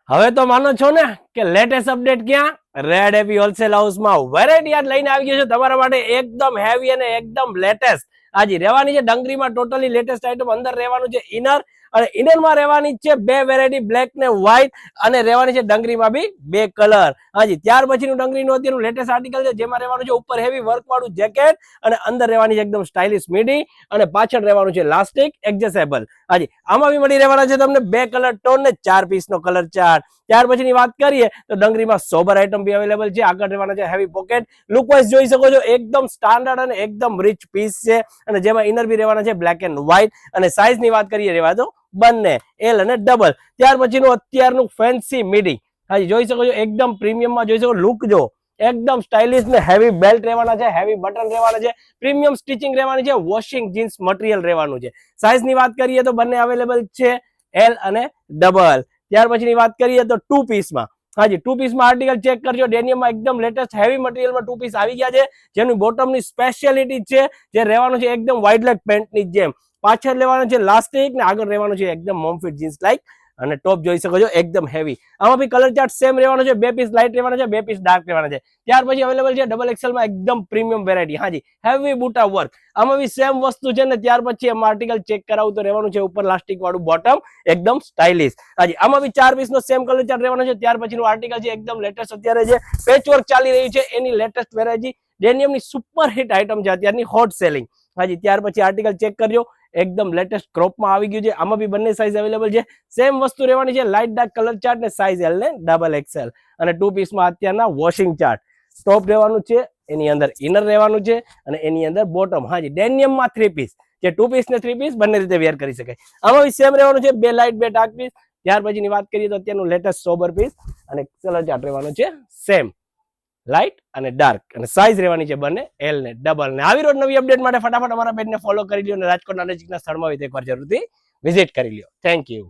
હવે તો માનો છો ને કે લેટેસ્ટ અપડેટ ક્યાં રેડ એપી હોલસેલ હાઉસમાં વેરાયટી આજ લઈને આવી ગયો છે તમારા માટે એકદમ હેવી અને એકદમ લેટેસ્ટ. હાજી રહેવાની છે ડંગરીમાં ટોટલી લેટેસ્ટ આઈટમ. અંદર રહેવાનું છે ઇનર અને ઇનરમાં રહેવાની છે બે વેરાયટી બ્લેક ને વ્હાઈટ અને રહેવાની છે ડંગરીમાં બી બે કલર. હાજી ત્યાર પછીનું ડંગરીનું અત્યારનું લેટેસ્ટ આર્ટિકલ છે જેમાં રહેવાનું છે ઉપર હેવી વર્ક વાળું જેકેટ અને અંદર રહેવાની છે એકદમ સ્ટાઇલિશ મીડી અને પાછળ રહેવાનું છે લાસ્ટિક એડજસ્ટેબલ. હાજી આમાં બી મળી રહેવાના છે તમને બે કલર ટોન ને 4 પીસનો કલર ચાર્ટ. ત્યાર પછીની વાત કરીએ તો ડંગરીમાં સોબર આઇટમ બી અવેલેબલ છે. આગળ રહેવાના છે હેવી પોકેટ. લુક વાઇઝ જોઈ શકો છો એકદમ સ્ટાન્ડર્ડ અને એકદમ રિચ પીસ છે અને જેમાં ઇનર બી રહેવાના છે બ્લેક એન્ડ વ્હાઈટ. અને સાઇઝ ની વાત કરીએ રહેવા દો બંને એલ અને ડબલ. ત્યાર પછીનું અત્યારનું ફેન્સી મીડી. હાજી જોઈ શકો છો એકદમ પ્રીમિયમમાં જોઈ શકો લુક જો એકદમ સ્ટાઇલિશ ને હેવી બેલ્ટ રહેવાના છે, હેવી બટન રહેવાના છે, પ્રીમિયમ સ્ટિચિંગ રહેવાની છે, વોશિંગ જીન્સ મટીરિયલ રહેવાનું છે. સાઇઝ ની વાત કરીએ તો બંને અવેલેબલ છે એલ અને ડબલ. ત્યાર પછીની વાત કરીએ તો 2 પીસમાં. હાજી 2 પીસમાં આર્ટિકલ ચેક કરજો. ડેનિયમમાં એકદમ લેટેસ્ટ હેવી મટીરિયલમાં 2 પીસ આવી ગયા છે જેનું બોટમની સ્પેશિયાલિટી છે જે રહેવાનું છે એકદમ વાઇડ લેગ પેન્ટની જેમ. પાછળ લેવાનું છે લાસ્ટિક ને આગળ રહેવાનું છે એકદમ મોમફિટ જીન્સ લાઈક અને ટોપ જોઈ શકો છો એકદમ હેવી. આમાં બી કલર ચાર્ટ સેમ રહેવાનો છે. 2 પીસ લાઇટ રહેવાના છે, 2 પીસ ડાર્ક રહેવાના છે. ત્યાર પછી અવેલેબલ છે ડબલ એક્સેલ માં એકદમ પ્રીમિયમ વેરાયટી. હાજી હેવી બુટા વર્ક. આમાં બી સેમ વસ્તુ છે ને. ત્યાર પછી એમાં આર્ટિકલ ચેક કરાવું તો રહેવાનું છે ઉપર લાસ્ટિક વાળું બોટમ એકદમ સ્ટાઇલિશ. હાજી આમાં બી 4 પીસ નો સેમ કલર ચાર્ટ રહેવાનો છે. ત્યાર પછીનું આર્ટિકલ છે એકદમ લેટેસ્ટ અત્યારે છે પેચવર્ક ચાલી રહ્યું છે એની લેટેસ્ટ વેરાયટી ડેનિયમની સુપર હિટ આઇટમ છે અત્યારની હોટ સેલિંગ. હાજી ત્યાર પછી આર્ટિકલ ચેક કરજો એકદમ લેટેસ્ટ ક્રોપમાં આવી ગયું છે. આમાં બી બંને સાઇઝ અવેલેબલ છે. સેમ વસ્તુ રહેવાની છે લાઇટ ડાર્ક કલર ચાર્ટ ને સાઇઝ એલ ને ડબલ એક્સેલ અને 2 પીસમાં અત્યારના વોશિંગ ચાર્ટ. ટોપ રહેવાનું છે એની અંદર ઇનર રહેવાનું છે અને એની અંદર બોટમ. હાજી ડેનિયમમાં 3 પીસ જે 2 પીસ ને 3 પીસ બંને રીતે વેર કરી શકાય. આમાં બી સેમ રહેવાનું છે બે લાઇટ બે ડાર્ક પીસ. ત્યાર પછીની વાત કરીએ તો અત્યારનું લેટેસ્ટ સોબર પીસ અને કલર ચાર્ટ રહેવાનું છે સેમ લાઇટ અને ડાર્ક અને સાઇઝ રહેવાની છે બંને એલ ને ડબલ. ને આવી રોજ નવી અપડેટ માટે ફટાફટ અમારા પેજને ફોલો કરી લ્યો અને રાજકોટના નજીકના સ્થળમાં હોય તો એકવાર જરૂરથી વિઝિટ કરી લ્યો. Thank you.